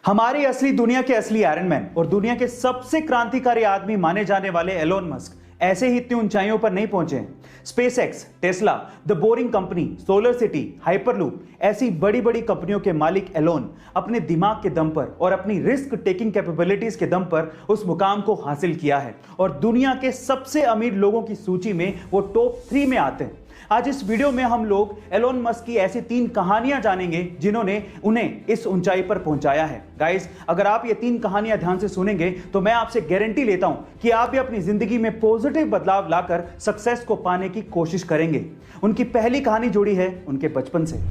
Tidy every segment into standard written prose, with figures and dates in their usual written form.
हमारी असली दुनिया के असली आयरन मैन और दुनिया के सबसे क्रांतिकारी आदमी माने जाने वाले एलोन मस्क ऐसे ही इतनी ऊंचाइयों पर नहीं पहुंचे हैं। SpaceX, Tesla, the boring company, solar city, hyperloop ऐसी बड़ी बड़ी कंपनियों के मालिक एलोन अपने दिमाग के दम पर और अपनी रिस्क टेकिंग कैपेबिलिटीज के दम पर उस मुकाम को हासिल किया है और दुनिया के सबसे अमीर लोगों की सूची में वो टॉप 3 में आते हैं। आज इस वीडियो में हम लोग एलोन मस्क की ऐसी 3 कहानियां जानेंगे जिन्होंने उन्हें इस ऊंचाई पर पहुंचाया है। गाइस, अगर आप ये 3 कहानियां ध्यान से सुनेंगे तो मैं आपसे गारंटी लेता हूं कि आप भी अपनी जिंदगी में पॉजिटिव बदलाव लाकर सक्सेस को पाने की कोशिश करेंगे। उनकी पहली कहानी जुड़ी है उनके बचपन से।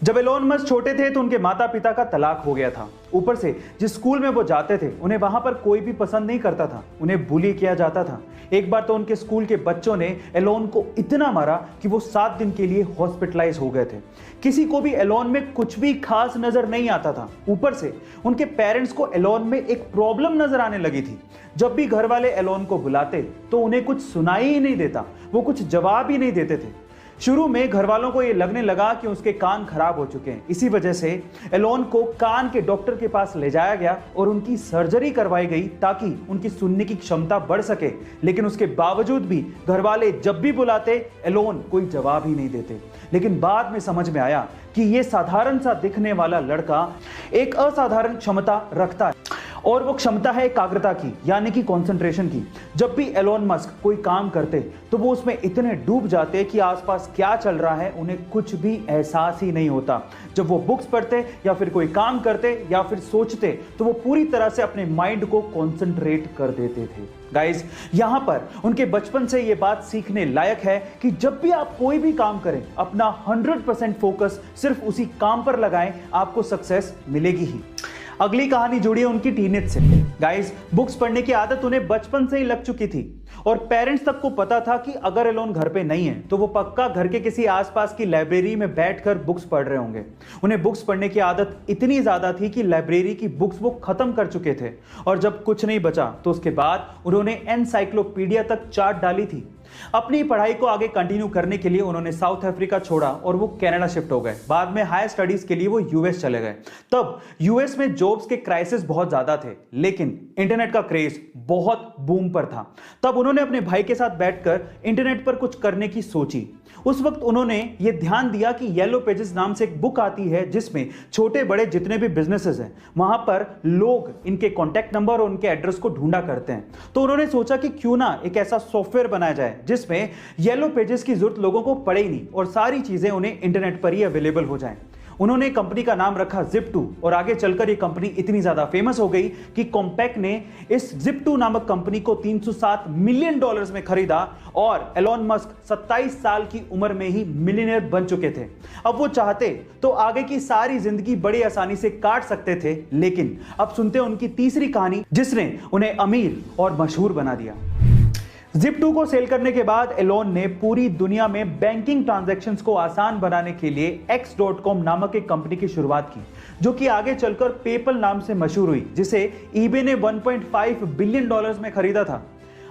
जब एलोन मस्क छोटे थे तो उनके माता पिता का तलाक हो गया था। ऊपर से जिस स्कूल में वो जाते थे उन्हें वहां पर कोई भी पसंद नहीं करता था, उन्हें बुली किया जाता था। एक बार तो उनके स्कूल के बच्चों ने एलोन को इतना मारा कि वो 7 दिन के लिए हॉस्पिटलाइज हो गए थे। किसी को भी एलोन में कुछ भी खास नजर नहीं आता था। ऊपर से उनके पेरेंट्स को एलोन में एक प्रॉब्लम नजर आने लगी थी। जब भी घर वाले एलोन को बुलाते तो उन्हें कुछ सुनाई ही नहीं देता, वो कुछ जवाब ही नहीं देते थे। शुरू में घर वालों को यह लगने लगा कि उसके कान खराब हो चुके हैं। इसी वजह से एलोन को कान के डॉक्टर के पास ले जाया गया और उनकी सर्जरी करवाई गई ताकि उनकी सुनने की क्षमता बढ़ सके। लेकिन उसके बावजूद भी घर वाले जब भी बुलाते एलोन कोई जवाब ही नहीं देते। लेकिन बाद में समझ में आया कि यह साधारण सा दिखने वाला लड़का एक असाधारण क्षमता रखता है और वो क्षमता है एकाग्रता की, यानी कि कंसंट्रेशन की। जब भी एलोन मस्क कोई काम करते तो वो उसमें इतने डूब जाते कि आसपास क्या चल रहा है उन्हें कुछ भी एहसास ही नहीं होता। जब वो बुक्स पढ़ते या फिर कोई काम करते या फिर सोचते तो वो पूरी तरह से अपने माइंड को कंसंट्रेट कर देते थे। गाइस, यहां पर उनके बचपन से ये बात सीखने लायक है कि जब भी आप कोई भी काम करें अपना 100% फोकस सिर्फ उसी काम पर लगाएं, आपको सक्सेस मिलेगी ही। अगली कहानी जुड़ी है उनकी टीनेज से। गाइस, बुक्स पढ़ने की आदत उन्हें बचपन से ही लग चुकी थी और पेरेंट्स तक को पता था कि अगर एलोन घर पे नहीं है तो वो पक्का घर के किसी आसपास की लाइब्रेरी में बैठकर बुक्स पढ़ रहे होंगे। उन्हें बुक्स पढ़ने की आदत इतनी ज्यादा थी कि लाइब्रेरी की बुक्स वो खत्म कर चुके थे और जब कुछ नहीं बचा तो उसके बाद उन्होंने एनसाइक्लोपीडिया तक चाट डाली थी। अपनी पढ़ाई को आगे कंटिन्यू करने के लिए उन्होंने साउथ अफ्रीका छोड़ा और वो कनाडा शिफ्ट हो गए। बाद में हायर स्टडीज के लिए वो यूएस चले गए। तब यूएस में जॉब्स के क्राइसिस बहुत ज्यादा थे, लेकिन इंटरनेट का क्रेज बहुत बूम पर था। तब उन्होंने अपने भाई के साथ बैठकर इंटरनेट पर कुछ करने की सोची। उस वक्त उन्होंने ये ध्यान दिया कि येलो पेजेस नाम से एक बुक आती है जिसमें छोटे बड़े जितने भी बिजनेसेस हैं वहां पर लोग इनके कॉन्टैक्ट नंबर और उनके एड्रेस को ढूंढा करते हैं। तो उन्होंने सोचा कि क्यों ना एक ऐसा सॉफ्टवेयर बनाया जाए जिसमें येलो पेजेस की जरूरत लोगों को पड़े ही नहीं और सारी चीजें उन्हें इंटरनेट पर ही अवेलेबल हो जाएं। उन्होंने कंपनी का नाम रखा Zip2 और आगे चलकर यह कंपनी इतनी ज्यादा फेमस हो गई कि कॉम्पैक्ट ने इस Zip2 नामक कंपनी को $307 मिलियन में खरीदा और एलोन मस्क 27 साल की उम्र में ही मिलियनेयर बन चुके थे। अब वो चाहते तो आगे की सारी जिंदगी बड़ी आसानी से काट सकते थे, लेकिन अब सुनते हैं उनकी तीसरी कहानी जिसने उन्हें अमीर और मशहूर बना दिया। Zip2 को सेल करने के बाद एलोन ने पूरी दुनिया में बैंकिंग ट्रांजैक्शंस को आसान बनाने के लिए X.com नामक एक कंपनी की शुरुआत की, जो कि आगे चलकर पेपल नाम से मशहूर हुई, जिसे eBay ने $1.5 बिलियन में खरीदा था।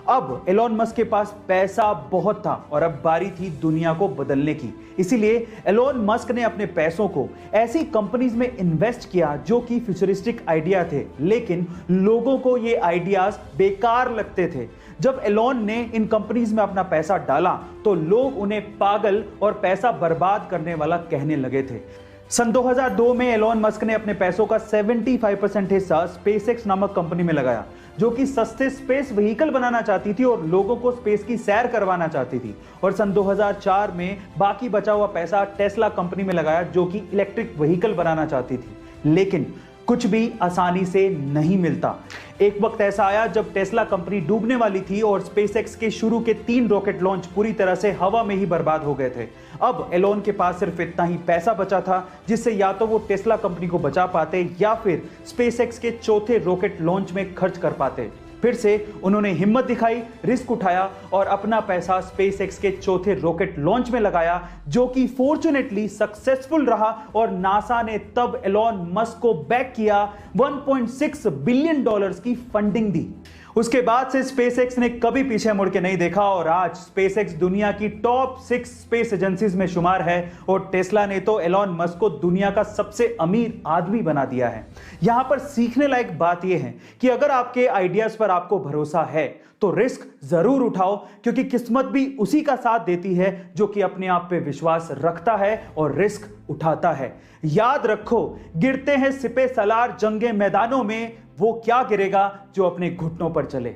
अब एलोन मस्क के पास पैसा बहुत था और अब बारी थी दुनिया को बदलने की। इसीलिए एलोन मस्क ने अपने पैसों को ऐसी कंपनीज में इन्वेस्ट किया जो कि फ्यूचरिस्टिक आइडिया थे, लेकिन लोगों को ये आइडियाज बेकार लगते थे। जब एलोन ने इन कंपनीज में अपना पैसा डाला तो लोग उन्हें पागल और पैसा बर्बाद करने वाला कहने लगे थे। सन 2002 में एलोन मस्क ने अपने पैसों का 75% हिस्सा स्पेसएक्स नामक कंपनी में लगाया, जो कि सस्ते स्पेस व्हीकल बनाना चाहती थी और लोगों को स्पेस की सैर करवाना चाहती थी। और सन 2004 में बाकी बचा हुआ पैसा टेस्ला कंपनी में लगाया, जो कि इलेक्ट्रिक व्हीकल बनाना चाहती थी। लेकिन कुछ भी आसानी से नहीं मिलता। एक वक्त ऐसा आया जब टेस्ला कंपनी डूबने वाली थी और स्पेसएक्स के शुरू के 3 रॉकेट लॉन्च पूरी तरह से हवा में ही बर्बाद हो गए थे। अब एलोन के पास सिर्फ इतना ही पैसा बचा था जिससे या तो वो टेस्ला कंपनी को बचा पाते या फिर स्पेसएक्स के चौथे रॉकेट लॉन्च में खर्च कर पाते। फिर से उन्होंने हिम्मत दिखाई, रिस्क उठाया और अपना पैसा स्पेसएक्स के चौथे रॉकेट लॉन्च में लगाया, जो कि फॉर्चुनेटली सक्सेसफुल रहा और नासा ने तब एलोन मस्क को बैक किया, $1.6 बिलियन की फंडिंग दी। उसके बाद से स्पेसएक्स ने कभी पीछे मुड़ के नहीं देखा और आज स्पेसएक्स दुनिया की टॉप 6 स्पेस एजेंसीज में शुमार है और टेस्ला ने तो एलॉन मस्क को दुनिया का सबसे अमीर आदमी बना दिया है। यहां पर सीखने लायक बात यह है कि अगर आपके आइडियाज पर आपको भरोसा है तो रिस्क जरूर उठाओ, क्योंकि किस्मत भी उसी का साथ देती है जो कि अपने आप पे विश्वास रखता है और रिस्क उठाता है। याद रखो, गिरते हैं सिपे सलार जंगे मैदानों में, वो क्या गिरेगा जो अपने घुटनों पर चले।